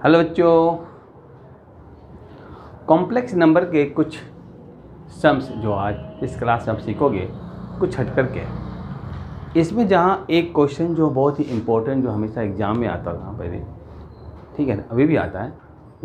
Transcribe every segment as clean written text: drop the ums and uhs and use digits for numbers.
Hello बच्चों, complex number के कुछ सम्स जो आज इस क्लास में आप सीखोगे कुछ हट कर के। इसमें जहाँ एक क्वेश्चन जो बहुत ही इम्पोर्टेंट जो हमेशा एग्ज़ाम में आता था पहले, ठीक है ना, अभी भी आता है,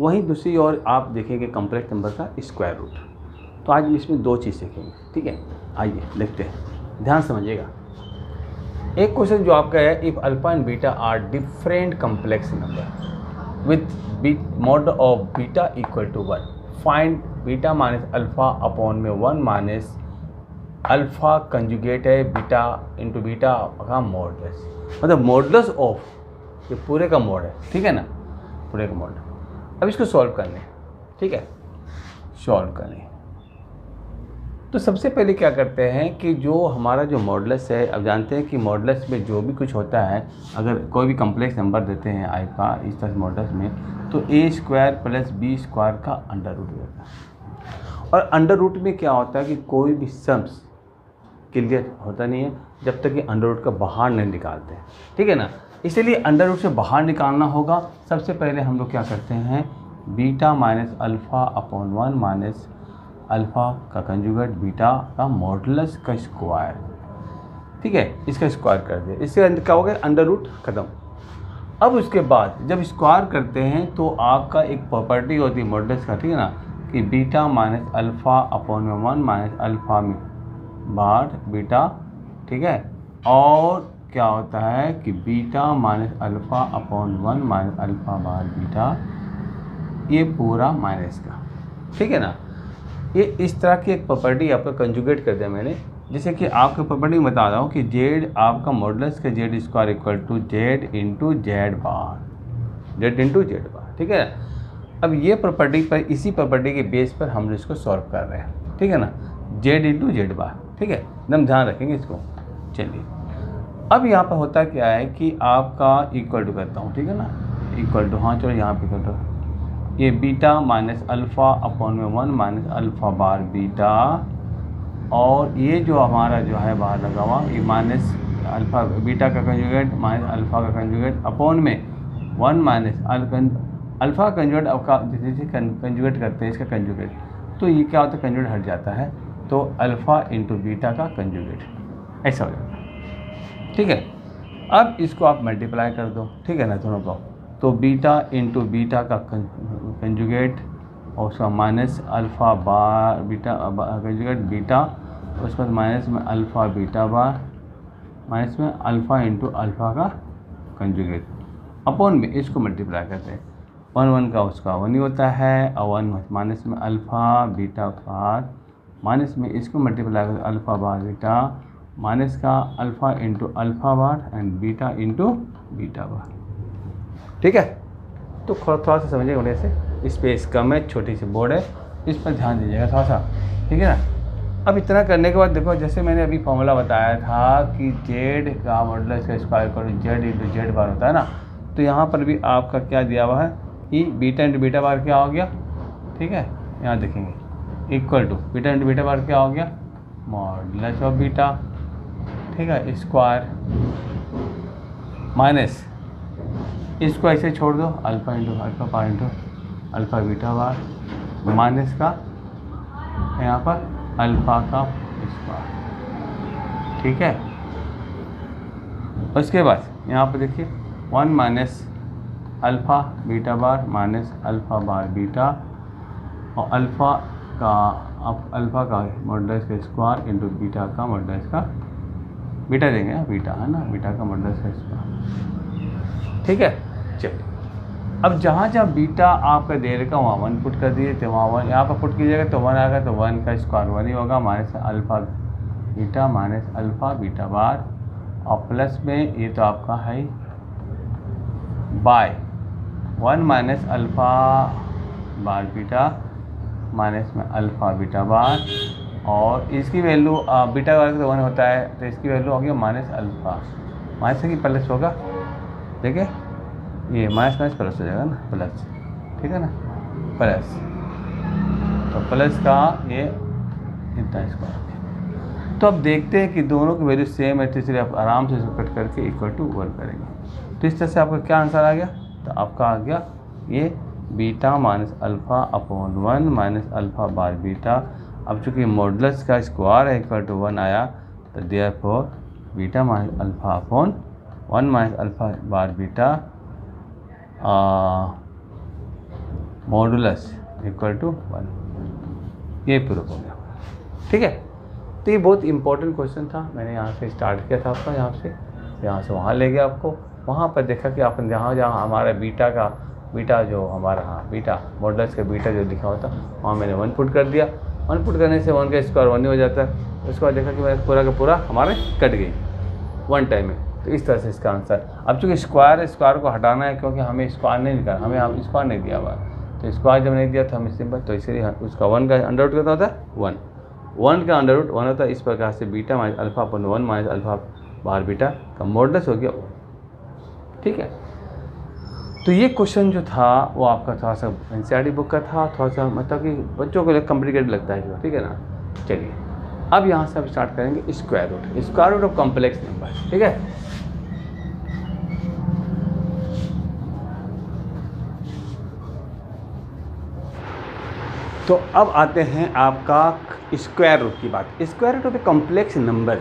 वहीं दूसरी ओर आप देखेंगे कॉम्प्लेक्स नंबर का स्क्वायर रूट। तो आज हम इसमें दो चीज़ सीखेंगे, ठीक है। आइए देखते हैं, ध्यान समझिएगा। एक क्वेश्चन जो आपका है, if alpha and beta are different complex number with mod of beta equal to 1, find beta minus alpha upon में 1 माइनस अल्फ़ा कंजुगेट है बीटा इंटू बीटा का मॉडुलस, मतलब मॉडुलस ऑफ ये पूरे का मॉड है, ठीक है ना, पूरे का मॉड। अब इसको सॉल्व करने, ठीक है, सॉल्व करने। तो सबसे पहले क्या करते हैं कि जो हमारा जो मॉडुलस है, अब जानते हैं कि मॉडुलस में जो भी कुछ होता है, अगर कोई भी कॉम्प्लेक्स नंबर देते हैं आई का इस तरह मॉडुलस में, तो ए स्क्वायर प्लस बी स्क्वायर का अंडर रूट होता है। और अंडर रूट में क्या होता है कि कोई भी सम्स क्लियर होता नहीं है जब तक कि अंडर रूट का बाहर नहीं निकालते हैं, ठीक है ना। इसलिए अंडर रूट से बाहर निकालना होगा। सबसे पहले हम लोग क्या करते हैं, beta minus alpha upon 1 minus alpha का कंजुगेट बीटा का मॉडुलस का स्क्वायर, ठीक है, इसका स्क्वायर कर दिया। इससे क्या हो गया, अंडर रूट ख़त्म। अब उसके बाद जब स्क्वायर करते हैं तो आपका एक प्रॉपर्टी होती है मॉडुलस का, ठीक है ना, कि बीटा माइनस अल्फ़ा अपॉन में 1 माइनस अल्फ़ा में बार बीटा, ठीक है। और क्या होता है कि beta minus alpha upon 1 minus alpha bar beta, ये पूरा माइनस का, ठीक है ना। ये इस तरह की एक प्रॉपर्टी आपका कंजुगेट कर दिया मैंने, जैसे कि आपको प्रॉपर्टी बता रहा हूँ कि जेड आपका मॉडुलस का Z square equal to Z into Z bar, Z into Z bar, ठीक है। अब ये प्रॉपर्टी पर, इसी प्रॉपर्टी के बेस पर हम इसको सॉल्व कर रहे हैं, ठीक है ना, जेड इंटू जेड बार, ठीक है, एकदम ध्यान रखेंगे इसको। चलिए, अब यहाँ पर होता क्या है कि आपका इक्वल टू करता हूँ, ठीक है ना, इक्वल टू, हाँ चलो यहाँ पे इक्वल टू, ये बीटा माइनस अल्फ़ा अपॉन में 1 माइनस अल्फ़ा बार बीटा, और ये जो हमारा जो है बाहर लगा हुआ ये माइनस अल्फ़ा बीटा का कंजुगेट माइनस अल्फ़ा का कंजुगेट अपॉन में 1 माइनस अल्फ़ा कंजुगेट आपका जैसे कंजुगेट करते हैं इसका कंजुगेट, तो ये क्या होता है, कंजुगेट हट जाता है, तो अल्फ़ा इंटू बीटा का कंजुगेट ऐसा हो जाता है, ठीक है। अब इसको आप मल्टीप्लाई कर दो, ठीक है ना, दोनों को, तो बीटा इंटू बीटा का कंजुगेट और उसका minus alpha bar beta conjugate beta, उसके बाद माइनस में अल्फ़ा बीटा बार, माइनस में अल्फ़ा इंटू अल्फ़ा का कंजुगेट अपॉन में इसको मल्टीप्लाई करते हैं, 1 का उसका 1 ही होता है, और 1 माइनस में अल्फ़ा बीटा बार, माइनस में इसको मल्टीप्लाई करते अल्फ़ा बार बीटा, माइनस का alpha into alpha bar and beta into beta bar, ठीक है। तो थोड़ा सा समझिएगा, होने से स्पेस कम है, छोटी सी बोर्ड है, इस पर ध्यान दीजिएगा थोड़ा सा, ठीक है ना। अब इतना करने के बाद देखो, जैसे मैंने अभी फॉर्मूला बताया था कि जेड का मॉडुलस का square equal to Z into Z bar होता है ना, तो यहाँ पर भी आपका क्या दिया हुआ है कि बीटा इंटू बीटा बार क्या हो गया, ठीक है, यहाँ देखेंगे equal to beta into beta bar क्या हो गया, मॉडुलस ऑफ बीटा, ठीक है, स्क्वायर माइनस इसको ऐसे छोड़ दो, alpha into alpha bar into alpha beta बार, माइनस का यहाँ पर अल्फ़ा का स्क्वायर, ठीक है। उसके बाद यहाँ पर देखिए 1 माइनस अल्फ़ा बीटा बार माइनस अल्फ़ा बार बीटा, और अल्फ़ा का मॉडुलस का स्क्वायर इंटू बीटा का मॉडुलस का बीटा देंगे, बीटा है ना, बीटा का मॉडुलस का स्क्वायर, ठीक है। चलिए, अब जहाँ जहाँ बीटा आपका दे रखा वहाँ 1 पुट कर दीजिए, तो वहाँ 1 यहाँ पर पुट कीजिएगा तो 1 आएगा, तो 1 का स्क्वायर 1 ही होगा, minus alpha beta minus alpha beta bar, और प्लस में ये तो आपका है by 1 minus alpha bar beta minus में अल्फ़ा बीटा बार, और इसकी वैल्यू बीटा बार तो 1 होता है, तो इसकी वैल्यू होगी माइनस अल्फ़ा, माइनस की प्लस होगा, ठीक है, ये माइनस माइनस प्लस हो जाएगा ना, प्लस, ठीक है ना, प्लस, तो प्लस का ये इतना स्क्वायर। तो अब देखते हैं कि दोनों की वैल्यू सेम है, तो इसलिए आप आराम से इसको कट करके इक्वल टू 1 करेंगे। तो इस तरह से आपका क्या आंसर आ गया, तो आपका आ गया ये beta minus alpha upon 1 minus alpha bar beta. अब चूँकि मॉडुलस का स्क्वायर है इक्वल टू 1 आया, तो therefore beta minus alpha upon 1 minus alpha bar beta modulus equal to 1। ये प्रूफ हो गया। ठीक है, तो ये बहुत इंपॉर्टेंट क्वेश्चन था। मैंने यहाँ से स्टार्ट किया था आपका, यहाँ से वहाँ ले गया आपको। वहाँ पर देखा कि अपन जहाँ हमारा बीटा जो हमारा बीटा मॉडुलस का बीटा जो लिखा होता, वहाँ मैंने 1 पुट कर दिया। 1 पुट करने से 1 का स्क्वायर 1 ही हो जाता है। उसके बाद देखा कि मेरा पूरा का पूरा हमारे कट गई 1 टाइम में। तो इस तरह से इसका आंसर। अब चूँकि स्क्वायर को हटाना है, क्योंकि हमें स्क्वायर नहीं निकाला, हमें स्क्वायर नहीं दिया हुआ है। तो स्क्वायर जब नहीं दिया तो हमें सिंपल, तो इसीलिए उसका 1 का अंडर रूट कितना होता है 1 का अंडर रूट 1 होता है। इस प्रकार से beta minus alpha upon 1 minus alpha bar beta का मॉडुलस हो गया। ठीक है, तो ये क्वेश्चन जो था वो आपका थोड़ा सा एनसीईआरटी बुक का था, थोड़ा सा मतलब कि बच्चों को कॉम्प्लिकेटेड लगता है। ठीक है ना। चलिए अब यहाँ से हम स्टार्ट करेंगे square root of complex number. ठीक है, तो अब आते हैं आपका स्क्वायर रूट की बात। Square root of complex number.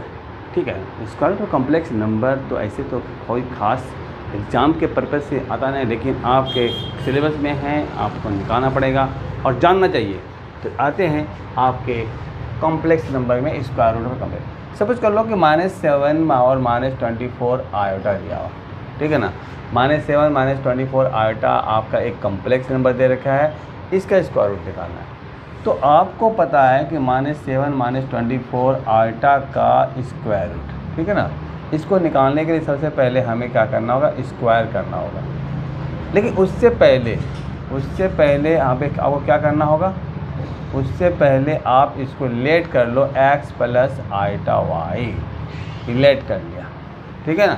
ठीक है, square root of complex number तो ऐसे तो कोई खास एग्ज़ाम के पर्पज़ से आता नहीं, लेकिन आपके सिलेबस में है, आपको निकालना पड़ेगा और जानना चाहिए। तो आते हैं आपके कॉम्प्लेक्स नंबर में square root of complex. Suppose कर लो कि -7 और -24 आयोटा दिया हुआ। ठीक है ना। -7 -24 आयोटा आपका एक कॉम्प्लेक्स नंबर दे रखा है, इसका स्क्वायर रूट निकालना है। तो आपको पता है कि -7 -24 आयोटा का स्क्वायर रूट। ठीक है ना। इसको निकालने के लिए सबसे पहले हमें क्या करना होगा, स्क्वायर करना होगा। लेकिन उससे पहले यहाँ पे आपको क्या करना होगा, उससे पहले आप इसको लेट कर लो x plus iota y. Let कर लिया। ठीक है ना।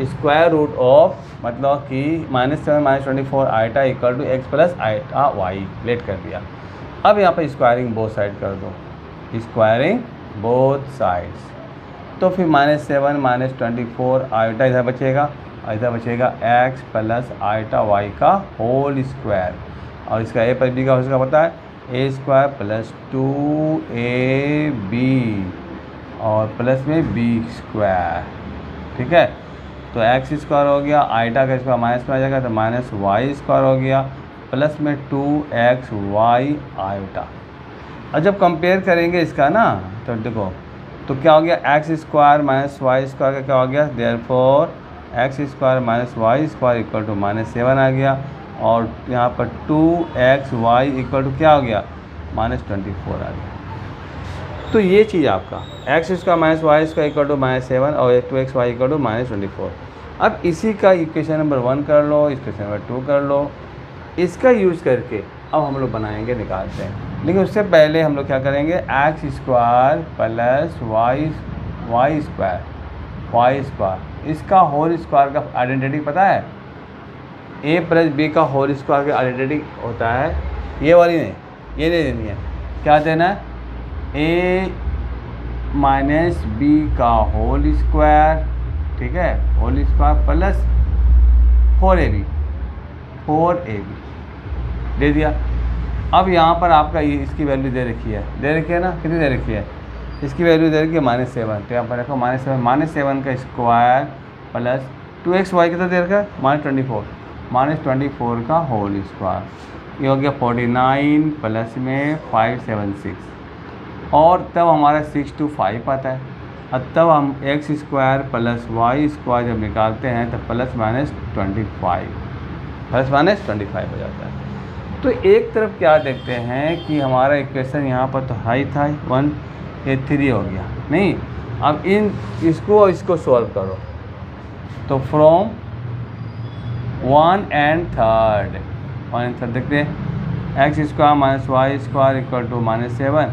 स्क्वायर रूट ऑफ मतलब कि -7 -24 iota equal to x plus iota y let कर दिया। अब यहाँ पर स्क्वायरिंग बोथ साइड कर दो, स्क्वायरिंग बोथ साइड्स। तो फिर -7 -24 आयोटा इधर बचेगा और इधर बचेगा x प्लस आयोटा y का होल स्क्वायर। और इसका a प्लस b का उसका पता है a स्क्वायर प्लस 2ab और प्लस में b स्क्वायर। ठीक है, तो x स्क्वायर हो गया, आयोटा का स्क्वायर माइनस में आ जाएगा तो माइनस y स्क्वायर हो गया प्लस में 2xy आयोटा। और जब कंपेयर करेंगे इसका ना, तो देखो तो क्या हो गया, x square minus y square का क्या हो गया, therefore x square minus y square equal to -7 आ गया। और यहाँ पर 2xy इक्वल टू क्या हो गया, -24 आ गया। तो ये चीज़ आपका x square minus y square equal to -7 और 2xy इक्वल टू -24। अब इसी का इक्वेशन नंबर 1 कर लो, इक्वेशन नंबर 2 कर लो। इसका यूज़ करके अब हम लोग बनाएंगे, निकालते हैं। लेकिन उससे पहले हम लोग क्या करेंगे, x square plus y square इसका होल स्क्वायर का आइडेंटिटी पता है, ए प्लस बी का होल स्क्वायर का आइडेंटिटी होता है, ये वाली नहीं, ये नहीं देनी है। क्या देना है, ए माइनस बी का होल स्क्वायर। ठीक है, होल स्क्वायर प्लस 4ab दे दिया। अब यहाँ पर आपका ये इसकी वैल्यू दे रखी है ना, कितनी दे रखी है, इसकी वैल्यू दे रखी है -7। तो यहाँ पर देखो -7 का स्क्वायर प्लस 2xy कितना दे रखा है, -24 का होल स्क्वायर। ये हो गया 49 प्लस में 576। और तब हमारा 6 to 5 आता है। और तब हम x square plus y square जब निकालते हैं तब प्लस माइनस 25 हो जाता है। तो एक तरफ क्या देखते हैं कि हमारा इक्वेशन यहाँ पर तो हाई था 1, ये 3 हो गया नहीं। अब इसको सॉल्व करो, तो फ्रॉम 1 and 3 देखते हैं, x square minus y square equal to -7,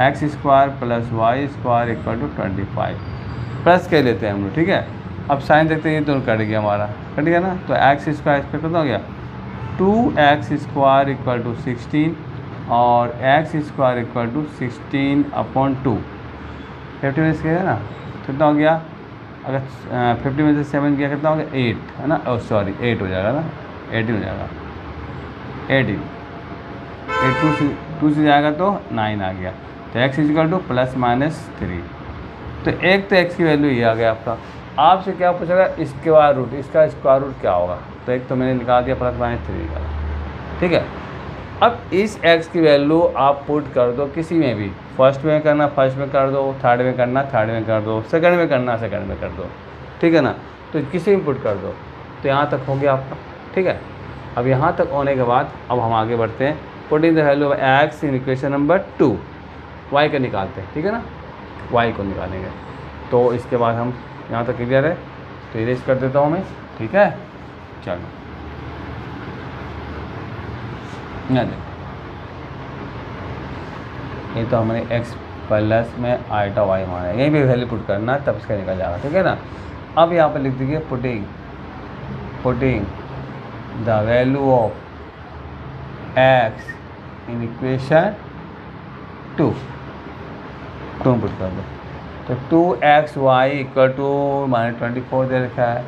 x square plus y square equal to 25 plus कर लेते हैं हम लोग। ठीक है, अब साइन देखते हैं, ये तो कट गया, हमारा कट गया ना। तो एक्स स्क्वायर इस पर कितना हो गया, 2x स्क्वायर इक्वल टू 16 और x स्क्वायर इक्वल टू 16/2। 50 में से ना कितना हो गया, अगर 50 में से 7 किया कितना हो गया, 8 है ना, सॉरी 8 हो जाएगा ना, 8 हो जाएगा। 18, ये 2 से जाएगा तो 9 आ गया। तो x equal to plus minus 3। तो एक तो x की वैल्यू ये आ गया आपका। आपसे क्या पूछेगा, स्क्वायर रूट, इसका स्क्वायर रूट क्या होगा। तो एक तो मैंने निकाल दिया प्लस माइनस 3 निकाला, ठीक है। अब इस x की वैल्यू आप पुट कर दो किसी में भी, फर्स्ट में करना फर्स्ट में कर दो, थर्ड में करना थर्ड में कर दो, सेकंड में करना सेकंड में कर दो, ठीक है ना। तो किसी में पुट कर दो। तो यहाँ तक हो गया आपका, ठीक है। अब यहाँ तक होने के बाद अब हम आगे बढ़ते हैं। Putting the value of x in equation number 2, y का निकालते हैं, ठीक है ना, y को निकालेंगे। तो इसके बाद हम यहाँ तक क्लियर है, तो इरेज कर देता हूँ मैं, ठीक है। चलो यहाँ देखो, ये तो हमने x प्लस में आइटा y माना है, यहीं पे वैल्यू पुट करना तब इसका निकल जाएगा, ठीक है ना। अब यहाँ पर लिख दीजिए putting the value of x in equation 2 put कर दो। तो 2xy इक्वल टू -24 दे रखा है,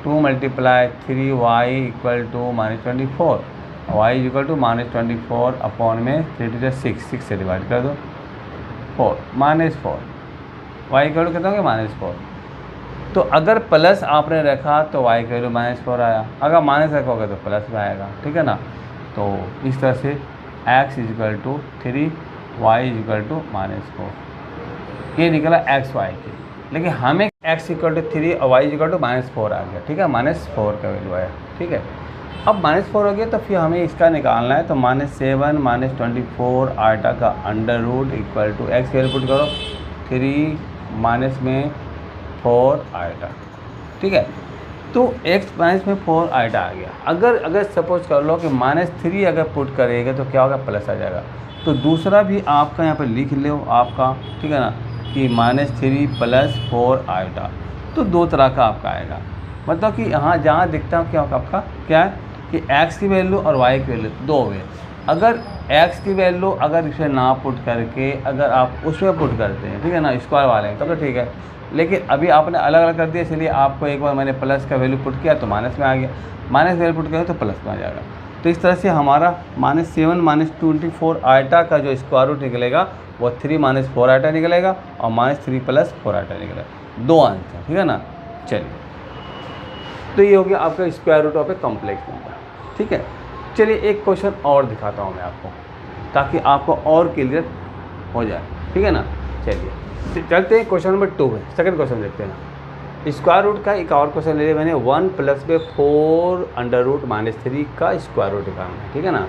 2 multiply 3y equal to -24, y equal to -24 upon में 3 to 6 से डिवाइड कर दो, 4 -4, y इक्वल टू कितना हो गया -4। तो अगर प्लस आपने रखा तो y की वैल्यू -4 आया, अगर माइनस रखोगे तो प्लस में आएगा, ठीक है ना। तो इस तरह से x equal to 3, y equal to -4, ये निकला एक्स वाई की। लेकिन हमें x इक्वल टू 3 और y इक्वल टू -4 आ गया, ठीक है, -4 का वैल्यू आया, ठीक है। अब -4 हो गया तो फिर हमें इसका निकालना है। तो -7 -24 आइटा का under root equal to x value put करो 3 माइनस में 4 आइटा, ठीक है। तो x माइनस में 4 आइटा आ गया। अगर सपोज कर लो कि -3 अगर पुट करेगा तो क्या होगा, प्लस आ जाएगा। तो दूसरा भी आपका यहाँ पर लिख लो आपका, ठीक है ना, कि -3 प्लस 4 आइटा। तो दो तरह का आपका आएगा, मतलब कि यहाँ जहाँ दिखता है क्या आपका क्या है कि x की वैल्यू और y की वैल्यू दो वे। अगर x की वैल्यू अगर इसे ना पुट करके अगर आप उसमें पुट करते हैं, ठीक है ना, स्क्वायर वाले तब तो ठीक है। लेकिन अभी आपने अलग अलग कर दिया, इसलिए आपको एक बार मैंने प्लस का वैल्यू पुट किया तो माइनस में आ गया, माइनस वैल्यू पुट किया तो प्लस में आ जाएगा। तो इस तरह से हमारा -7 -24 आइटा का जो स्क्वायर रूट निकलेगा वो 3 -4 आइटा निकलेगा और -3 + 4 आइटा निकलेगा। दो आंसर, ठीक है ना। चलिए, तो ये हो गया आपका square root of a complex number, ठीक है। चलिए एक क्वेश्चन और दिखाता हूँ मैं आपको, ताकि आपको और क्लियर हो जाए, ठीक है ना। चलिए चलते हैं क्वेश्चन नंबर 2 है, सेकंड क्वेश्चन देखते हैं ना। स्क्वायर रूट का एक और क्वेश्चन ले लिया मैंने, 1 + में 4 अंडर रूट -3 का स्क्वायर रूट निकालना है, ठीक है ना।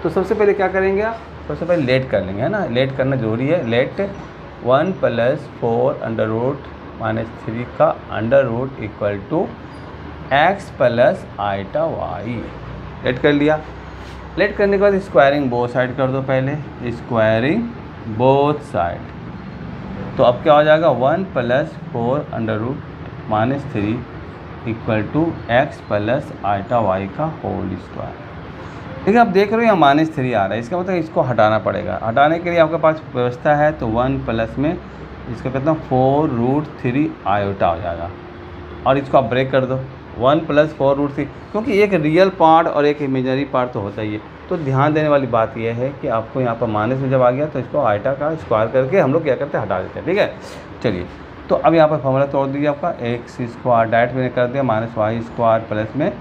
तो सबसे पहले क्या करेंगे आप, सबसे पहले लेट कर लेंगे, है ना, लेट करना जरूरी है। लेट 1 + 4 अंडर रूट -3 का under root equal to x + iota y। Let कर लिया। लेट करने के बाद स्क्वायरिंग बोथ साइड कर दो, पहले स्क्वायरिंग बोथ साइड। तो अब क्या हो जाएगा, 1 + 4 under root -3 equal to x + iota y का होल स्क्वायर। देखिए आप देख रहे हो यहाँ -3 आ रहा है, इसका मतलब इसको हटाना पड़ेगा। हटाने के लिए आपके पास व्यवस्था है, तो 1 प्लस में इसका कितना 4√3 आयोटा हो जाएगा, और इसको आप ब्रेक कर दो 1 + 4√3, क्योंकि एक रियल पार्ट और एक इमेजनरी पार्ट तो होता ही है। तो ध्यान देने वाली बात यह है कि आपको यहाँ पर माइनस में जब आ गया तो इसको आइटा का स्क्वायर करके हम लोग क्या करते हैं, हटा देते हैं, ठीक है। चलिए, तो अब यहाँ पर फॉर्मूला तोड़ दीजिए आपका, x स्क्वायर डायरेक्ट मैंने कर दिया -y स्क्वायर प्लस में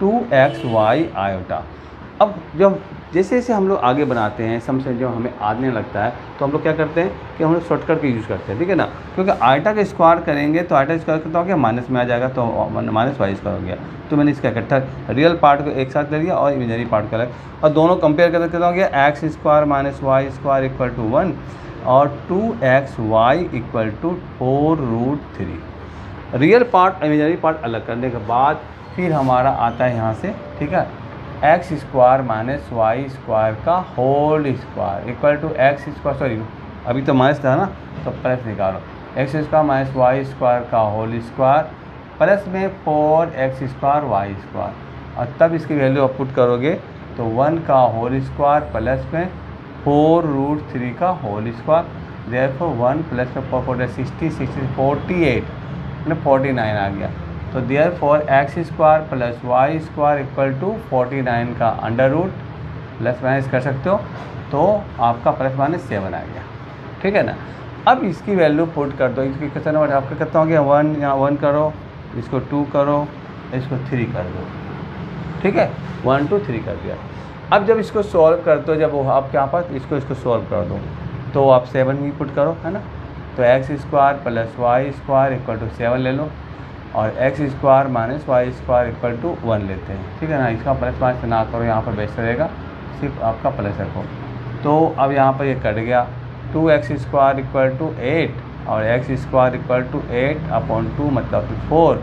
2xy आयोटा। अब जब जैसे जैसे हम लोग आगे बनाते हैं सम से, जो हमें आने लगता है तो हम लोग क्या करते हैं कि हम लोग शॉर्टकट का यूज़ करते हैं, ठीक है ना। क्योंकि आइटा का स्क्वायर करेंगे तो आइटा स्क्वायर कितना हो गया, माइनस में आ जाएगा, तो -y स्क्वायर हो गया। तो मैंने इसका इकट्ठा रियल पार्ट को एक साथ ले लिया और इमेजनरी पार्ट का अलग, और दोनों कंपेयर करके कितना हो गया, x square -y square equal to 1 और 2xy equal to 4√3। Real part imaginary part अलग करने के बाद फिर हमारा आता है यहाँ से, ठीक है, x स्क्वायर -y स्क्वायर का whole square equal to x square, sorry अभी तो माइनस था ना, तो प्लस निकालो, x स्क्वायर -y स्क्वायर का होल स्क्वायर प्लस में 4x स्क्वायर y स्क्वायर, और तब इसकी वैल्यू आप पुट करोगे तो 1 का होल स्क्वायर प्लस में 4√3 का होल स्क्वायर, देयरफॉर 1 प्लस में 4 60 60 48 मतलब 49 आ गया। तो therefore x square + y square equal to 49 का अंडर रूट प्लस माइनस कर सकते हो, तो आपका प्लस माइनस 7 आ गया, ठीक है ना। अब इसकी वैल्यू पुट कर दो, इसकी क्वेश्चन नंबर आपका कितना हो गया 1, यहाँ 1 करो, इसको 2 करो, इसको 3 कर दो, ठीक है, 1 2 3 कर दिया। अब जब इसको सॉल्व कर दो, जब वो आपके यहाँ पास इसको सॉल्व कर दो, तो आप 7 भी पुट करो, है ना। तो x square plus y square equal to 7 ले लो, और x square minus y square equal to 1 लेते हैं, ठीक है ना। इसका प्लस माइनस ना करो, यहाँ पर बेस्ट रहेगा, सिर्फ आपका प्लस रखो। तो अब यहाँ पर ये कट गया, 2x स्क्वायर इक्वल टू 8 और एक्स स्क्वायर इक्वल टू 8/2 मतलब 4,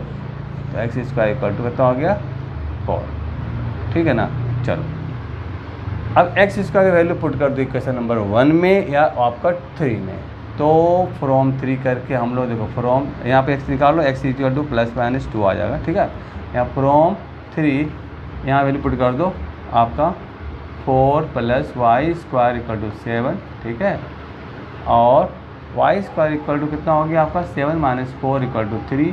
तो एक्स स्क्वायर इक्वल टू कितना हो गया 4, ठीक है ना। चलो अब एक्स स्क्वायर की वैल्यू पुट कर दो इक्वेशन नंबर 1 में या आपका 3 में। तो फ्रॉम 3 करके हम लोग देखो, फ्रॉम यहाँ पे एक्स निकालो, x equal to plus minus 2 आ जाएगा, ठीक है। यहाँ फ्रॉम 3 यहाँ वैल्यू पुट कर दो आपका 4 plus y square equal to 7, ठीक है। और वाई स्क्वायर इक्वल टू कितना हो गया आपका 7 माइनस 4 इक्वल टू 3,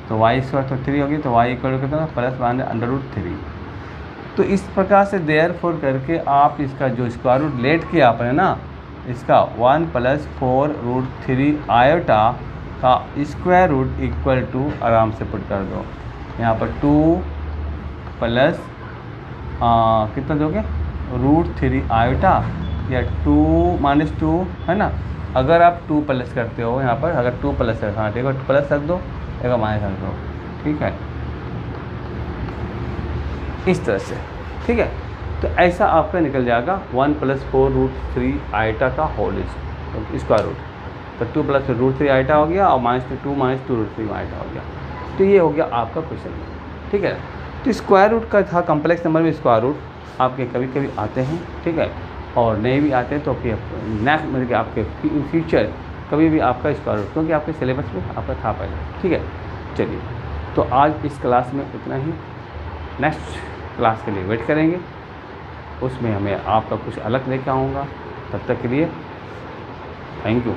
तो वाई स्क्वायर तो 3 होगी, तो वाई इक्वल टू कितना प्लस माइनस √3। तो इस प्रकार से देयरफॉर करके आप इसका जो स्क्वायर रूट लेट किया आपने ना, इसका 1 प्लस 4√3 आयोटा का स्क्वायर रूट इक्वल टू आराम से पुट कर दो। यहाँ पर 2 प्लस कितना दोगे √3 आयोटा या 2 माइनस 2, है ना। अगर आप 2 प्लस करते हो यहाँ पर, अगर 2 प्लस है, हाँ ठीक है, 2 प्लस रख दो, एक माइनस रख दो, ठीक है, इस तरह से, ठीक है। तो ऐसा आपका निकल जाएगा 1 प्लस 4√3 आइटा का होल स्क्वायर रूट, तो 2 प्लस √3 आइटा हो गया और -2 माइनस 2√3 आइटा हो गया। तो ये हो गया आपका क्वेश्चन, ठीक है। तो स्क्वायर रूट का था, कम्प्लेक्स नंबर में स्क्वायर रूट आपके कभी कभी आते हैं, ठीक है, और नहीं भी आते हैं तो फिर नेक्स्ट मतलब कि आपके फ्यूचर कभी भी आपका स्क्वायर रूट, क्योंकि आपके सिलेबस में आपका था पहले, ठीक है। चलिए, तो आज इस क्लास में इतना ही, नेक्स्ट क्लास के लिए वेट करेंगे, उसमें हमें आपका कुछ अलग लेकर आऊँगा। तब तक के लिए थैंक यू।